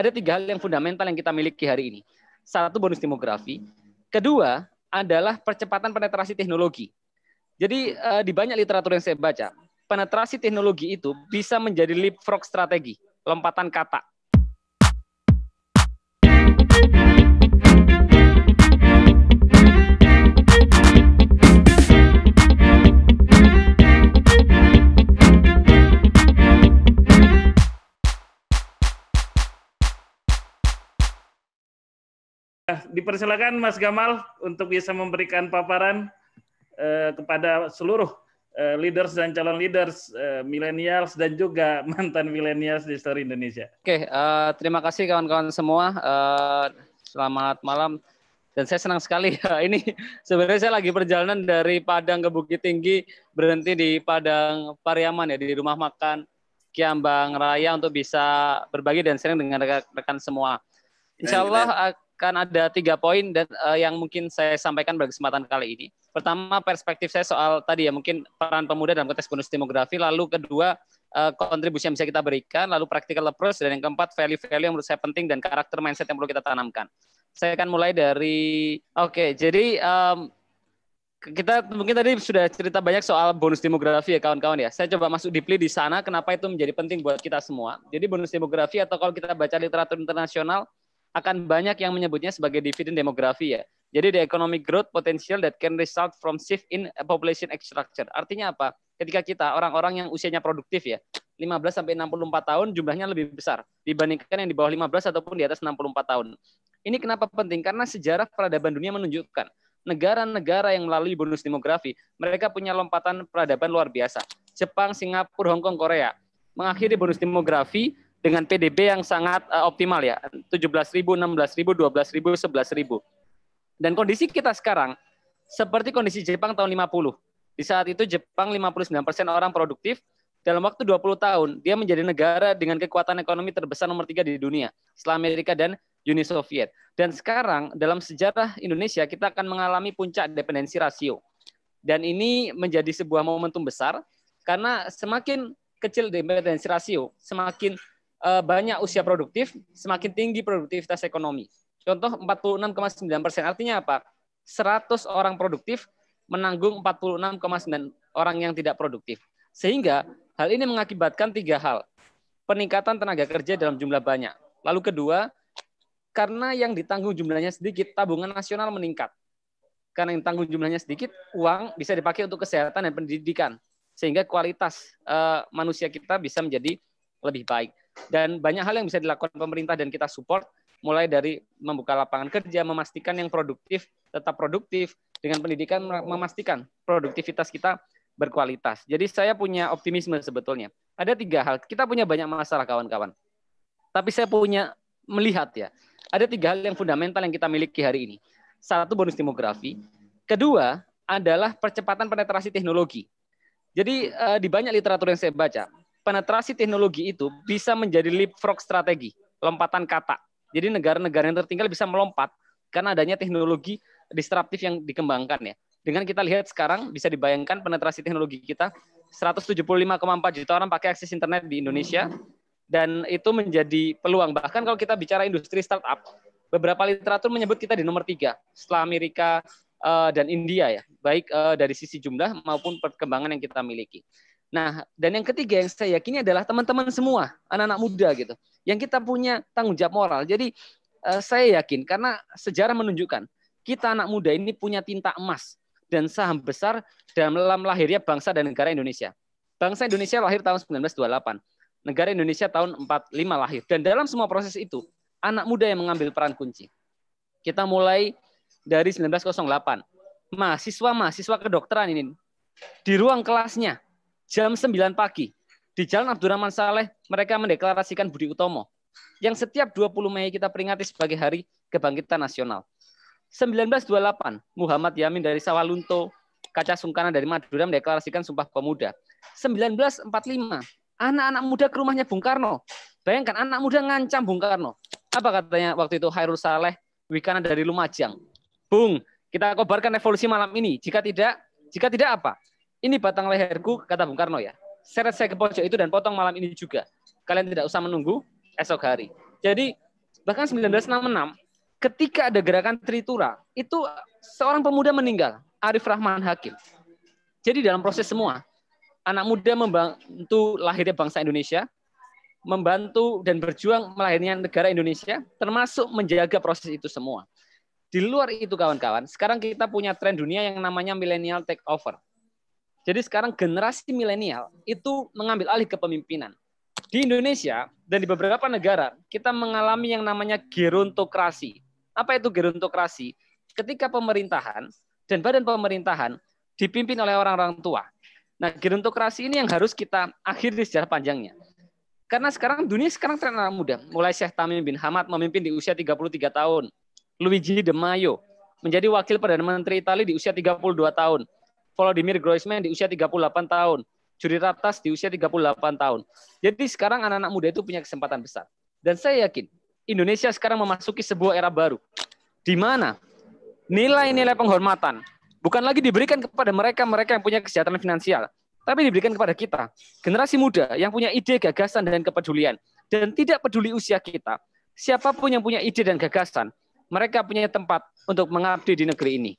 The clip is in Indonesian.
ada 3 hal yang fundamental yang kita miliki hari ini. 1, bonus demografi. Kedua, adalah percepatan penetrasi teknologi. Jadi di banyak literatur yang saya baca, penetrasi teknologi itu bisa menjadi leapfrog strategi, lompatan kata. Dipersilakan Mas Gamal untuk bisa memberikan paparan kepada seluruh leaders dan calon leaders millennials dan juga mantan millennials di Story Indonesia. Oke, terima kasih kawan-kawan semua. Selamat malam. Dan saya senang sekali. Ini sebenarnya saya lagi perjalanan dari Padang ke Bukit Tinggi, berhenti di Padang Pariaman ya, di rumah makan Kiambang Raya untuk bisa berbagi dan sharing dengan rekan-rekan semua. Insya Allah akan ada 3 poin dan yang mungkin saya sampaikan pada kesempatan kali ini. Pertama, perspektif saya soal tadi ya, mungkin peran pemuda dalam konteks bonus demografi. Lalu kedua, kontribusi yang bisa kita berikan. Lalu practical approach. Dan yang keempat, value-value yang menurut saya penting dan karakter mindset yang perlu kita tanamkan. Saya akan mulai dari, jadi kita mungkin tadi sudah cerita banyak soal bonus demografi ya kawan-kawan ya. Saya coba masuk deeply di sana, kenapa itu menjadi penting buat kita semua. Jadi bonus demografi atau kalau kita baca literatur internasional, akan banyak yang menyebutnya sebagai dividen demografi ya. Jadi the economic growth potential that can result from shift in population age structure. Artinya apa? Ketika kita orang-orang yang usianya produktif ya, 15 sampai 64 tahun jumlahnya lebih besar dibandingkan yang di bawah 15 ataupun di atas 64 tahun. Ini kenapa penting? Karena sejarah peradaban dunia menunjukkan negara-negara yang melalui bonus demografi, mereka punya lompatan peradaban luar biasa. Jepang, Singapura, Hong Kong, Korea mengakhiri bonus demografi dengan PDB yang sangat optimal ya, 17.000, 16.000, 12.000, 11.000. Dan kondisi kita sekarang seperti kondisi Jepang tahun 50. Di saat itu Jepang 59% orang produktif, dalam waktu 20 tahun dia menjadi negara dengan kekuatan ekonomi terbesar nomor 3 di dunia setelah Amerika dan Uni Soviet. Dan sekarang dalam sejarah Indonesia kita akan mengalami puncak dependensi rasio. Dan ini menjadi sebuah momentum besar karena semakin kecil dependensi rasio, semakin banyak usia produktif, semakin tinggi produktivitas ekonomi. Contoh 46,9%, artinya apa? 100 orang produktif menanggung 46,9 orang yang tidak produktif. Sehingga hal ini mengakibatkan 3 hal. Peningkatan tenaga kerja dalam jumlah banyak. Lalu kedua, karena yang ditanggung jumlahnya sedikit, tabungan nasional meningkat. Karena yang ditanggung jumlahnya sedikit, uang bisa dipakai untuk kesehatan dan pendidikan. Sehingga kualitas manusia kita bisa menjadi lebih baik. Dan banyak hal yang bisa dilakukan pemerintah dan kita support, mulai dari membuka lapangan kerja, memastikan yang produktif tetap produktif, dengan pendidikan memastikan produktivitas kita berkualitas. Jadi saya punya optimisme sebetulnya. Ada 3 hal. Kita punya banyak masalah kawan-kawan. Tapi saya punya melihat ya, ada 3 hal yang fundamental yang kita miliki hari ini. 1, bonus demografi. Kedua, adalah percepatan penetrasi teknologi. Jadi di banyak literatur yang saya baca, penetrasi teknologi itu bisa menjadi leapfrog strategi, lompatan kata. Jadi negara-negara yang tertinggal bisa melompat karena adanya teknologi disruptif yang dikembangkan ya. Dengan kita lihat sekarang bisa dibayangkan penetrasi teknologi kita 175,4 juta orang pakai akses internet di Indonesia dan itu menjadi peluang. Bahkan kalau kita bicara industri startup, beberapa literatur menyebut kita di nomor 3 setelah Amerika dan India ya, baik dari sisi jumlah maupun perkembangan yang kita miliki. Nah, dan yang ketiga yang saya yakini adalah teman-teman semua, anak-anak muda gitu, yang kita punya tanggung jawab moral. Jadi saya yakin karena sejarah menunjukkan kita anak muda ini punya tinta emas dan saham besar dalam lahirnya bangsa dan negara Indonesia. Bangsa Indonesia lahir tahun 1928, negara Indonesia tahun 45 lahir. Dan dalam semua proses itu, anak muda yang mengambil peran kunci. Kita mulai dari 1908, mahasiswa kedokteran ini di ruang kelasnya, jam 9 pagi, di Jalan Abdurrahman Saleh, mereka mendeklarasikan Budi Utomo, yang setiap 20 Mei kita peringati sebagai Hari Kebangkitan Nasional. 1928, Muhammad Yamin dari Sawalunto, Kaca Sungkana dari Madura mendeklarasikan Sumpah Pemuda. 1945, anak-anak muda ke rumahnya Bung Karno. Bayangkan, anak muda ngancam Bung Karno. Apa katanya waktu itu Hairul Saleh, Wikana dari Lumajang? Bung, kita kobarkan revolusi malam ini. Jika tidak apa? Ini batang leherku, kata Bung Karno ya. Seret saya ke pojok itu dan potong malam ini juga. Kalian tidak usah menunggu esok hari. Jadi Bahkan 1966, ketika ada gerakan Tritura, itu seorang pemuda meninggal, Arif Rahman Hakim. Jadi dalam proses semua, anak muda membantu lahirnya bangsa Indonesia, membantu dan berjuang melahirkan negara Indonesia, termasuk menjaga proses itu semua. Di luar itu kawan-kawan, sekarang kita punya tren dunia yang namanya millennial takeover. Jadi sekarang generasi milenial itu mengambil alih kepemimpinan. Di Indonesia dan di beberapa negara, kita mengalami yang namanya gerontokrasi. Apa itu gerontokrasi? Ketika pemerintahan dan badan pemerintahan dipimpin oleh orang-orang tua. Nah, gerontokrasi ini yang harus kita akhiri sejarah panjangnya. Karena sekarang dunia tren anak muda. Mulai Syekh Tamim bin Hamad memimpin di usia 33 tahun. Luigi De Maio menjadi wakil Perdana Menteri Italia di usia 32 tahun. Volodymyr Groisman di usia 38 tahun. Juri Ratas di usia 38 tahun. Jadi sekarang anak-anak muda itu punya kesempatan besar. Dan saya yakin Indonesia sekarang memasuki sebuah era baru. Di mana nilai-nilai penghormatan bukan lagi diberikan kepada mereka yang punya kesejahteraan finansial, tapi diberikan kepada kita, generasi muda yang punya ide, gagasan, dan kepedulian. Dan tidak peduli usia kita, siapapun yang punya ide dan gagasan, mereka punya tempat untuk mengabdi di negeri ini.